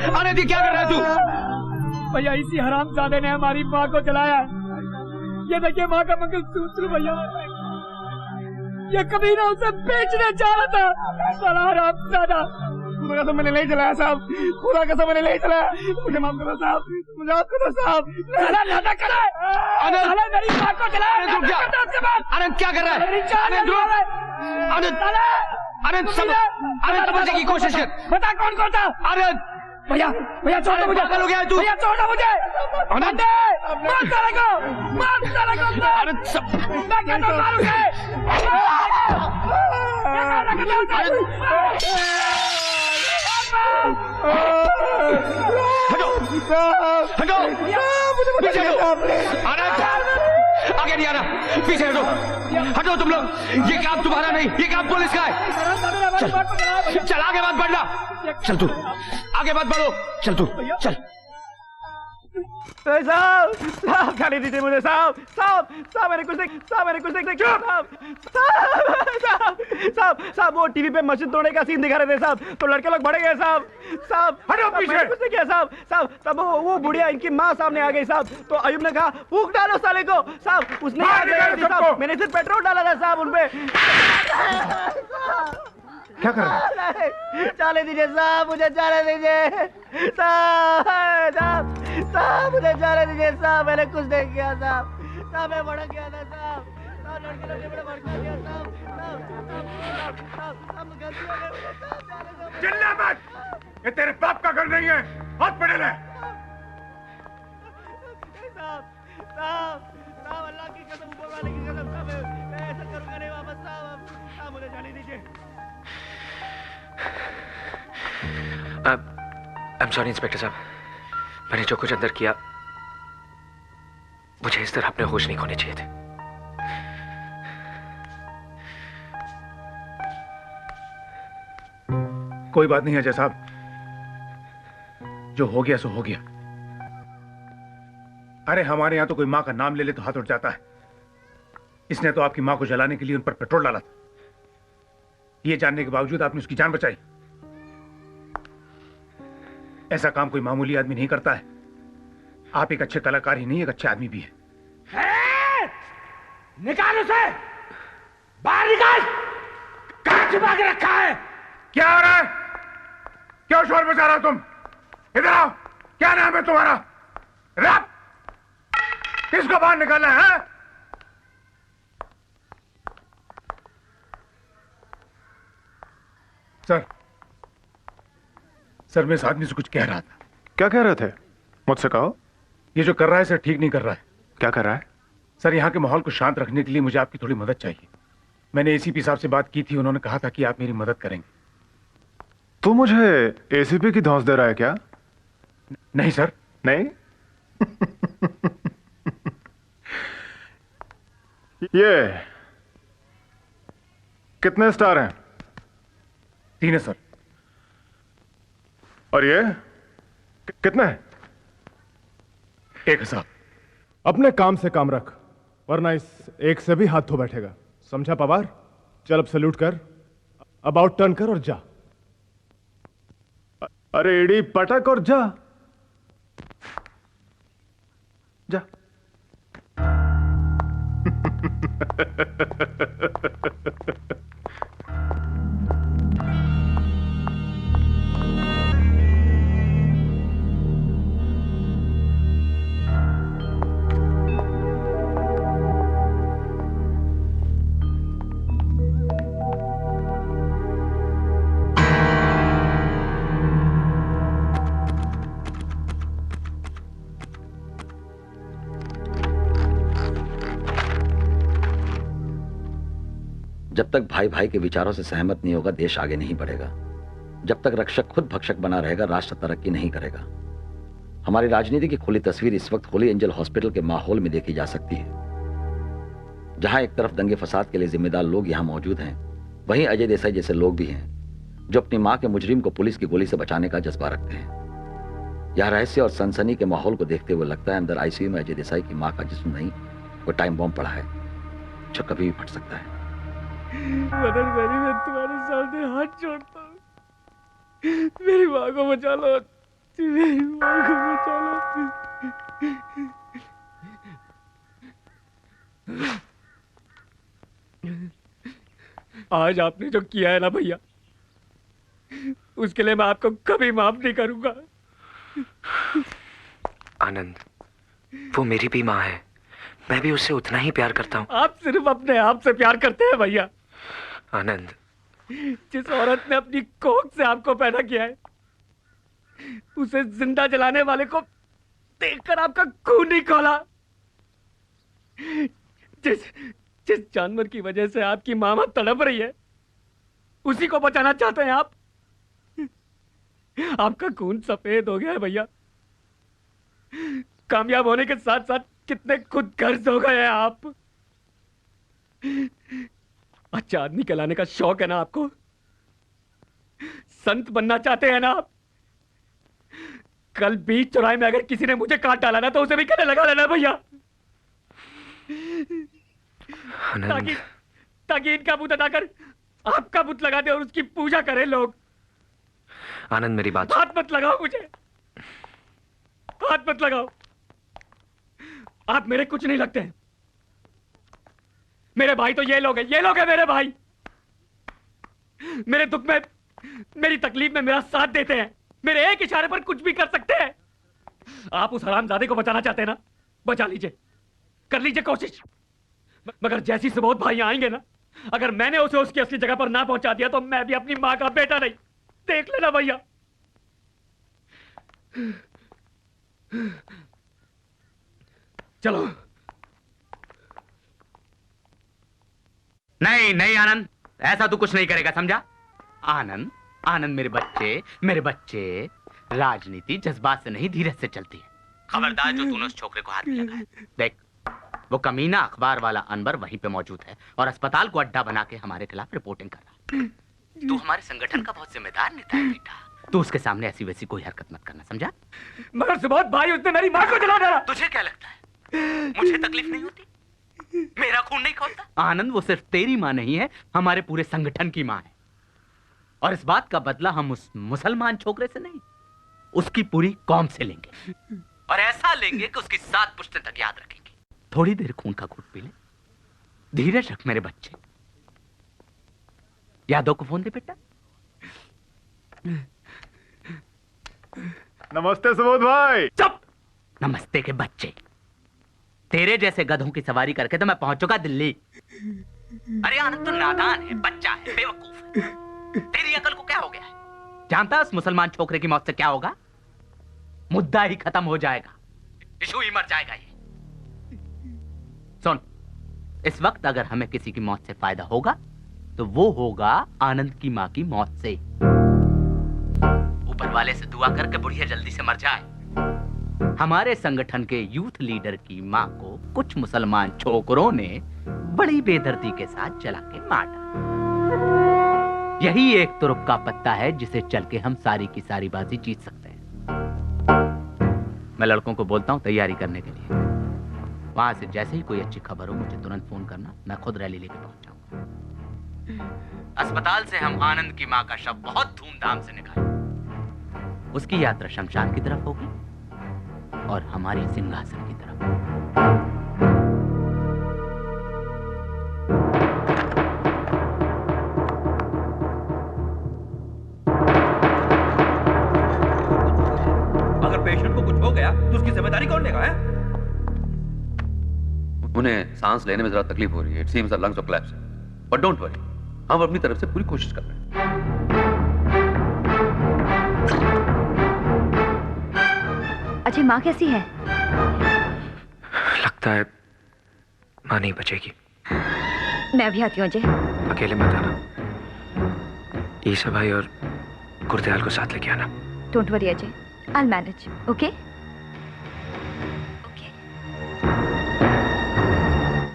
आनंद, ये क्या कर रहा है तू? भैया इसी हरामजादे ने हमारी माँ को जलाया। ये देखिए माँ का मंगलसूत्र भैया, ये कभी ना उसे बेचने जा रहा था। साला हरामजादा। खुदा कसम मैंने नहीं चलाया साहब, खुदा कसम मैंने नहीं चलाया। मुझे माफ करो साहब, मुझे माफ करो साहब। नाटक कर रहा है आनंद, मेरी माँ को जलाया। आनंद क्या कर रहा है? आनंद, आनंद समझने की कोशिश कर। बता कौन कौन था? आनंद, भैया भैया छोड़ दो मुझे। पागल हो गया है तू? भैया छोड़ दो मुझे। आनंद, मार साले को, मार साले को। आनंद, मैं कहता हूँ मार उसे। हटो, हटो, पीछे हटो। आनंद, आगे नहीं आना, पीछे हटो, हटो तुम लोग। ये काम तुम्हारा नहीं, ये काम पुलिस का है। चल आगे मत बढ़ना, चल तू आगे मत बढ़ो, चल तू चल। साहब साहब खाली दीजिए मुझे साहब, साहब साहब मैंने कुछ नहीं, साहब मैंने कुछ नहीं। चुप साहब, साहब साहब साहब वो टीवी पे मस्जिद तोड़ने का सीन दिखा रहे थे साहब, तो लड़के लोग बढ़े गए साहब। साहब हटो पीछे। कुछ नहीं किया साहब। साहब तब वो बुढ़िया इनकी माँ सामने आ गई साहब, तो अयूब ने कहा फूंक डालो साले को साहब। उसने साहब मैंने सिर्फ पेट्रोल डाला था साहब उनपे। क्या कर रहा है? जाने दीजिए साहब, मुझे जाने दीजिए साहब, साहब साहब मुझे जाने दीजिए साहब। मैंने कुछ नहीं किया साहब, साहब मैं भड़क गया था साहब, साहब लड़के लोग ने बड़ा भड़का दिया साहब, साहब साहब गलती हो गई मुझे साहब, जाने दो। चिल्ला मत, ये तेरे बाप का घर नहीं है, हाथ पड़े ले। साहब साहब साहब अल्लाह की कसम, ऊपर वाले की कसम साहब, मैं ऐसा करूंगा नहीं वापस साहब, साहब मुझे जाने दीजिए। I'm sorry इंस्पेक्टर साहब, मैंने जो कुछ अंदर किया, मुझे इस तरह अपने होश नहीं खोने चाहिए थे। कोई बात नहीं अजय साहब, जो हो गया सो हो गया। अरे हमारे यहां तो कोई मां का नाम ले ले तो हाथ उठ जाता है। इसने तो आपकी मां को जलाने के लिए उन पर पेट्रोल डाला था। ये जानने के बावजूद आपने उसकी जान बचाई। ऐसा काम कोई मामूली आदमी नहीं करता है। आप एक अच्छे कलाकार ही नहीं, एक अच्छे आदमी भी है। निकाल उसे, बाहर निकाल। कहां छिपा के रखा है? क्या हो रहा है? क्यों शोर मचा रहा हो तुम? इधर आओ, क्या नाम है तुम्हारा? रब, किसको बाहर निकालना है? सर मैं इस आदमी से कुछ कह रहा था। क्या कह रहे थे? मुझसे कहो। ये जो कर रहा है सर ठीक नहीं कर रहा है। क्या कर रहा है? सर यहाँ के माहौल को शांत रखने के लिए मुझे आपकी थोड़ी मदद चाहिए। मैंने एसीपी साहब से बात की थी, उन्होंने कहा था कि आप मेरी मदद करेंगे। तू मुझे एसीपी की धौंस दे रहा है क्या? नहीं सर। नहीं? ये कितने स्टार हैं? 3 है सर। और ये कितने हैं? 1 है साहब। अपने काम से काम रख, वरना इस एक से भी हाथ धो बैठेगा। समझा पवार? चल अब सल्यूट कर, अबाउट टर्न कर और जा। अरे एडी पटक और जा जा। जब तक भाई भाई के विचारों से सहमत नहीं होगा, देश आगे नहीं बढ़ेगा। जब तक रक्षक खुद भक्षक बना रहेगा, राष्ट्र तरक्की नहीं करेगा। हमारी राजनीति की खुली तस्वीर इस वक्त होली एंजल हॉस्पिटल के माहौल में देखी जा सकती है, जहां एक तरफ दंगे फसाद के लिए जिम्मेदार लोग यहां मौजूद हैं, वहीं अजय देसाई जैसे लोग भी हैं जो अपनी मां के मुजरिम को पुलिस की गोली से बचाने का जज्बा रखते हैं। यह रहस्य और सनसनी के माहौल को देखते हुए लगता है अंदर आईसीयू में अजय देसाई की मां का जिस्म नहीं, वो टाइम बॉम्ब पड़ा है जो कभी भी फट सकता है। मदन मेरी, मैं तुम्हारे सामने हाथ जोड़ता हूँ, मेरी माँ को बचा लो, मेरी माँ को बचा लो। आज आपने जो किया है ना भैया, उसके लिए मैं आपको कभी माफ नहीं करूंगा। आनंद, वो मेरी भी माँ है, मैं भी उससे उतना ही प्यार करता हूँ। आप सिर्फ अपने आप से प्यार करते हैं भैया। आनंद, जिस औरत ने अपनी कोख से आपको पैदा किया है, उसे जिंदा जलाने वाले को देखकर आपका खून नहीं खौला। जिस जानवर की वजह से आपकी मामा तड़प रही है, उसी को बचाना चाहते हैं आप। आपका खून सफेद हो गया है भैया। कामयाब होने के साथ साथ कितने खुदगर्ज हो गए हैं आप। अच्छा आदमी कहलाने का शौक है ना आपको? संत बनना चाहते हैं ना आप? कल बीच चौराहे में अगर किसी ने मुझे काट डाला ना, तो उसे भी गले लगा लेना भैया, ताकि इनका बुत हटाकर आपका बुत लगा दे और उसकी पूजा करें लोग। आनंद, मेरी बात। हाथ मत लगाओ मुझे, हाथ मत लगाओ। आप मेरे कुछ नहीं लगते हैं। मेरे भाई तो ये लोग हैं मेरे भाई। मेरे दुख में, मेरी तकलीफ में मेरा साथ देते हैं, मेरे एक इशारे पर कुछ भी कर सकते हैं। आप उस हरामजादे को बचाना चाहते हैं ना, बचा लीजिए, कर लीजिए कोशिश। मगर जैसी सुबोध भाई आएंगे ना, अगर मैंने उसे उसकी असली जगह पर ना पहुंचा दिया, तो मैं भी अपनी मां का बेटा नहीं। देख लेना भैया। चलो। नहीं नहीं आनंद, ऐसा तू कुछ नहीं करेगा, समझा? आनंद, आनंद मेरे बच्चे, राजनीति जज्बात से नहीं धीरज से चलती है। खबरदार जो तूने उस छोकरे को हाथ में लगाया। देख, वो कमीना अखबार वाला अनवर वहीं पे मौजूद है और अस्पताल को अड्डा बना के हमारे खिलाफ रिपोर्टिंग कर रहा है। तू हमारे संगठन का बहुत जिम्मेदार नेता है बेटा। तू उसके सामने ऐसी वैसी कोई हरकत मत करना, समझा? मगर सुबोध भाई, उसने मेरी मां को जला डाला। तुझे क्या लगता है मुझे तकलीफ नहीं होती? मेरा खून नहीं खौलता? आनंद, वो सिर्फ तेरी मां नहीं है, हमारे पूरे संगठन की मां है। और इस बात का बदला हम उस मुसलमान छोकरे से नहीं, उसकी पूरी कौम से लेंगे। और ऐसा लेंगे कि उसकी 7 पुश्तें तक याद रखेंगे। थोड़ी देर खून का घूंट पी ले, धीरज रख मेरे बच्चे। यादव को फोन दे बेटा। नमस्ते सुबोध भाई। चुप! नमस्ते के बच्चे। तेरे जैसे गधों की सवारी करके तो मैं पहुंच चुका दिल्ली। अरे आनंद तो नादान है, बच्चा है, बेवकूफ है। तेरी अकल को क्या हो गया है? जानता है उस मुसलमान छोकरे की मौत से क्या होगा? मुद्दा ही खत्म हो जाएगा, इशू ही मर जाएगा। ये सुन, इस वक्त अगर हमें किसी की मौत से फायदा होगा तो वो होगा आनंद की मां की मौत से। ऊपर वाले से दुआ करके बुढ़िया जल्दी से मर जाए। हमारे संगठन के यूथ लीडर की मां को कुछ मुसलमान छोकरों ने बड़ी बेदर्दी के साथ जला के मार डाला। यही एक तुरुप का पत्ता है जिसे चल के हम सारी की सारी बाजी जीत सकते हैं। मैं लड़कों को बोलता हूं तैयारी करने के लिए। वहां से जैसे ही कोई अच्छी खबर हो मुझे तुरंत फोन करना, मैं खुद रैली लेके पहुंच जाऊंगा। अस्पताल से हम आनंद की मां का शव बहुत धूमधाम से निकालेंगे। उसकी यात्रा शमशान की तरफ होगी और हमारी सिंहासन की तरफ। अगर पेशेंट को कुछ हो गया तो उसकी जिम्मेदारी कौन लेगा? है उन्हें सांस लेने में जरा तकलीफ हो रही है। It seems the lungs are collapse, but don't worry, हम अपनी तरफ से पूरी कोशिश कर रहे हैं। अजय, माँ कैसी है? लगता है माँ नहीं बचेगी। मैं भी आती हूँ अजय। अकेले मत आना, ईसा भाई और गुरदयाल को साथ लेके आना। Don't worry Ajay, I will manage, okay?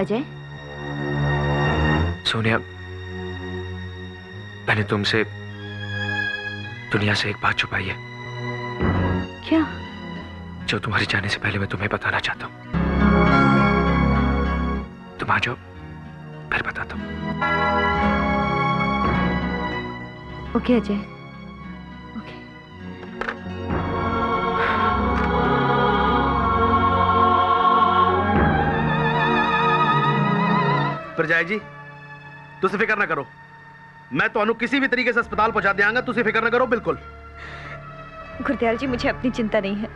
Ajay, Sonia, मैंने तुमसे दुनिया से एक बात छुपाई है क्या? जो तुम्हारे जाने से पहले मैं तुम्हें बताना चाहता हूं। तुम आ जाओ, फिर बताता हूं। Okay Ajay, okay. प्रजाय जी, तुसी फिक्र ना करो, मैं तो किसी भी तरीके से अस्पताल पहुंचा दियांगा, तुसी फिक्र ना करो बिल्कुल। गुरदयाल जी, मुझे अपनी चिंता नहीं है,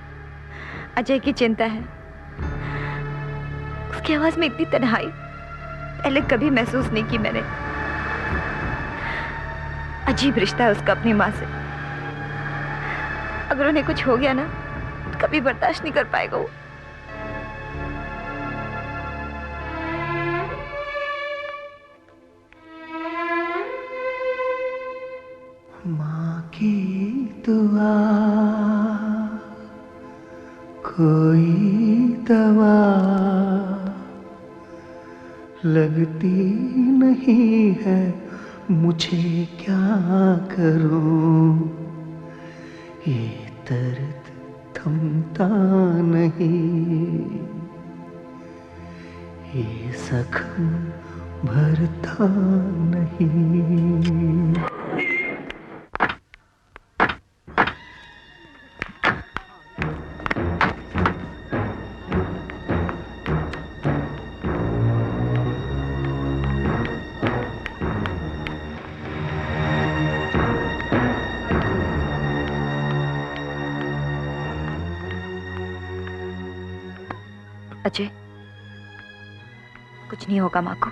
अजय की चिंता है। उसकी आवाज में इतनी तन्हाई पहले कभी महसूस नहीं की मैंने। अजीब रिश्ता है उसका अपनी माँ से। अगर उन्हें कुछ हो गया ना तो कभी बर्दाश्त नहीं कर पाएगा वो। माँ की दुआ कोई दवा लगती नहीं है, मुझे क्या करूं, ये दर्द थमता नहीं, ये जख्म भरता नहीं। अजय, कुछ नहीं होगा माँ को,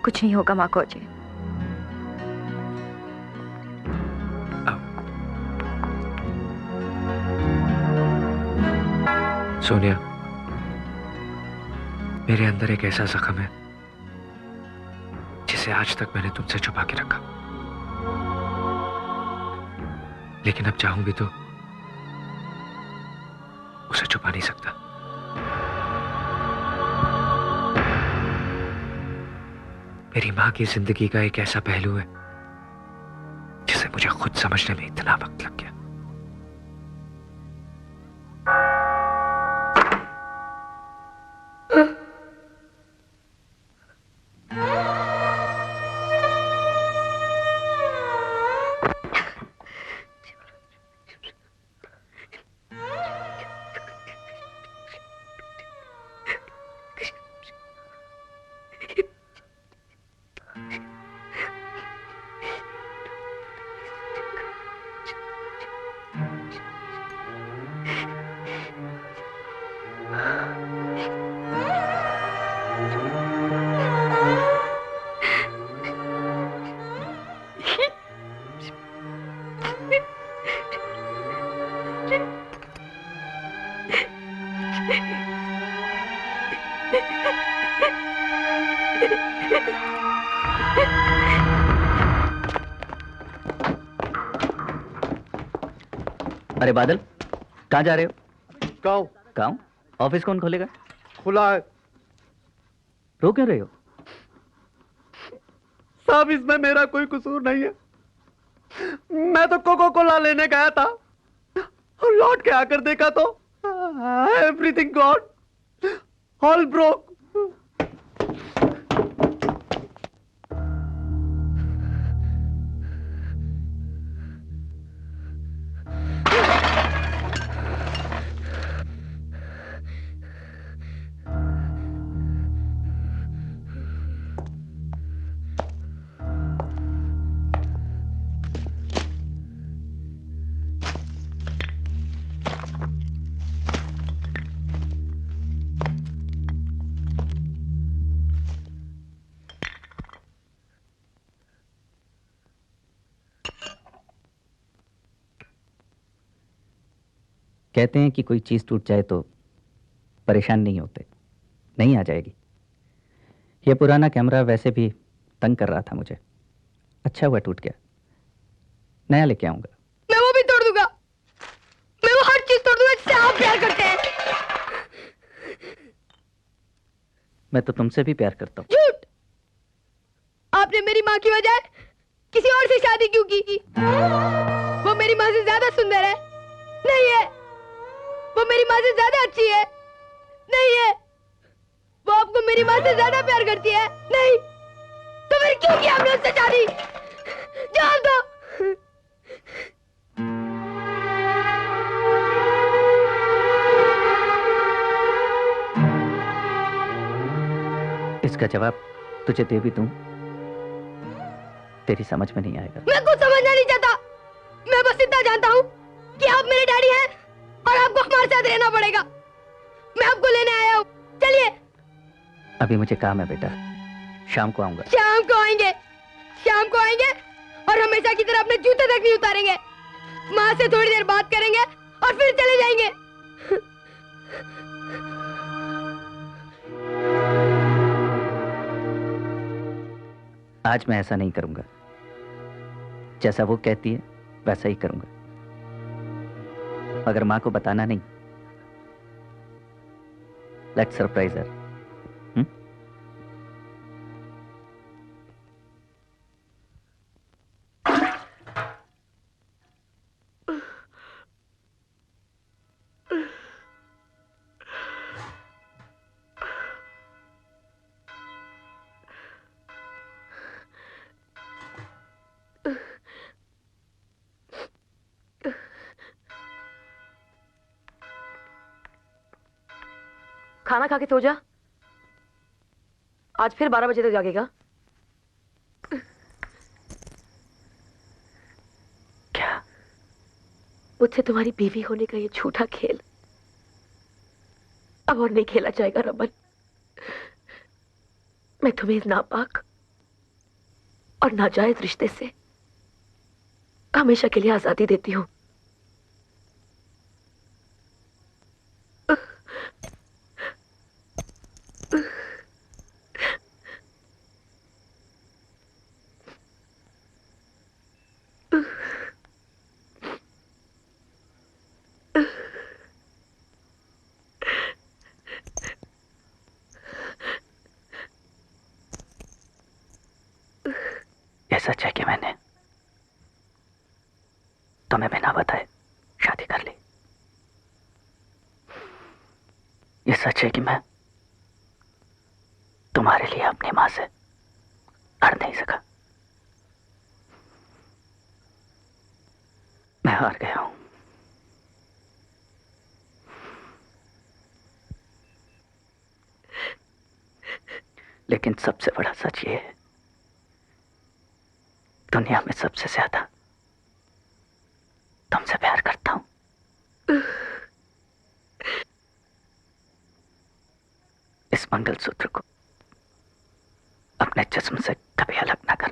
कुछ नहीं होगा माँ को अजय। सोनिया, मेरे अंदर एक ऐसा जख्म है जिसे आज तक मैंने तुमसे छुपा के रखा, लेकिन अब चाहूं भी तो उसे छुपा नहीं सकता। मेरी मां की जिंदगी का एक ऐसा पहलू है जिसे मुझे खुद समझने में इतना वक्त लग गया। अरे बादल, कहाँ जा रहे हो? गाँव। गाँव? ऑफिस कौन खोलेगा? खुला है। रो क्यों रहे हो? साहब, इसमें मेरा कोई कसूर नहीं है। मैं तो कोको कोला लेने गया था और लौट के आकर देखा तो एवरीथिंग गॉन, ऑल ब्रोक। कहते हैं कि कोई चीज टूट जाए तो परेशान नहीं होते। नहीं आ जाएगी। यह पुराना कैमरा वैसे भी तंग कर रहा था मुझे। अच्छा हुआ टूट गया, नया लेके आऊंगा। मैं वो भी तोड़ दूंगा, मैं वो हर चीज तोड़ दूंगा जिससे आप प्यार करते हैं। मैं तो तुमसे भी प्यार करता हूँ। झूठ। आपने मेरी माँ की बजाय किसी और से शादी क्यों की? वो मेरी माँ से ज्यादा सुंदर है? नहीं है। वो मेरी माँ से ज्यादा अच्छी है? नहीं है। वो आपको मेरी माँ से ज्यादा प्यार करती है? नहीं। तो फिर क्यों किया हमने उससे शादी? जान दो। इसका जवाब तुझे दे भी दूं, तेरी समझ में नहीं आएगा। मैं कुछ समझना नहीं चाहता। मैं बस इतना जानता हूँ कि आप मेरे डैडी हैं और आपको हमारे साथ रहना पड़ेगा। मैं आपको लेने आया हूँ, चलिए। अभी मुझे काम है बेटा, शाम को आऊंगा। शाम को आएंगे? शाम को आएंगे और हमेशा की तरह अपने जूते तक नहीं उतारेंगे। माँ से थोड़ी देर बात करेंगे और फिर चले जाएंगे। आज मैं ऐसा नहीं करूंगा। जैसा वो कहती है वैसा ही करूंगा, मगर माँ को बताना नहीं। लेट्स सरप्राइज हर। खाना खा के सो जा। आज फिर 12 बजे तक जागेगा। क्या? मुझसे तुम्हारी बीवी होने का ये झूठा खेल अब और नहीं खेला जाएगा रमन। मैं तुम्हें इस नापाक और नाजायज रिश्ते से हमेशा के लिए आजादी देती हूँ। ये सच है कि मैंने तुम्हें बिना बताए शादी कर ली। ये सच है कि मैं तुम्हारे लिए अपनी मां से लड़ नहीं सका। मैं हार गया हूं। लेकिन सबसे बड़ा सच ये है, दुनिया में सबसे ज्यादा तुमसे प्यार करता हूं। इस मंगलसूत्र को अपने जिस्म से कभी अलग ना कर।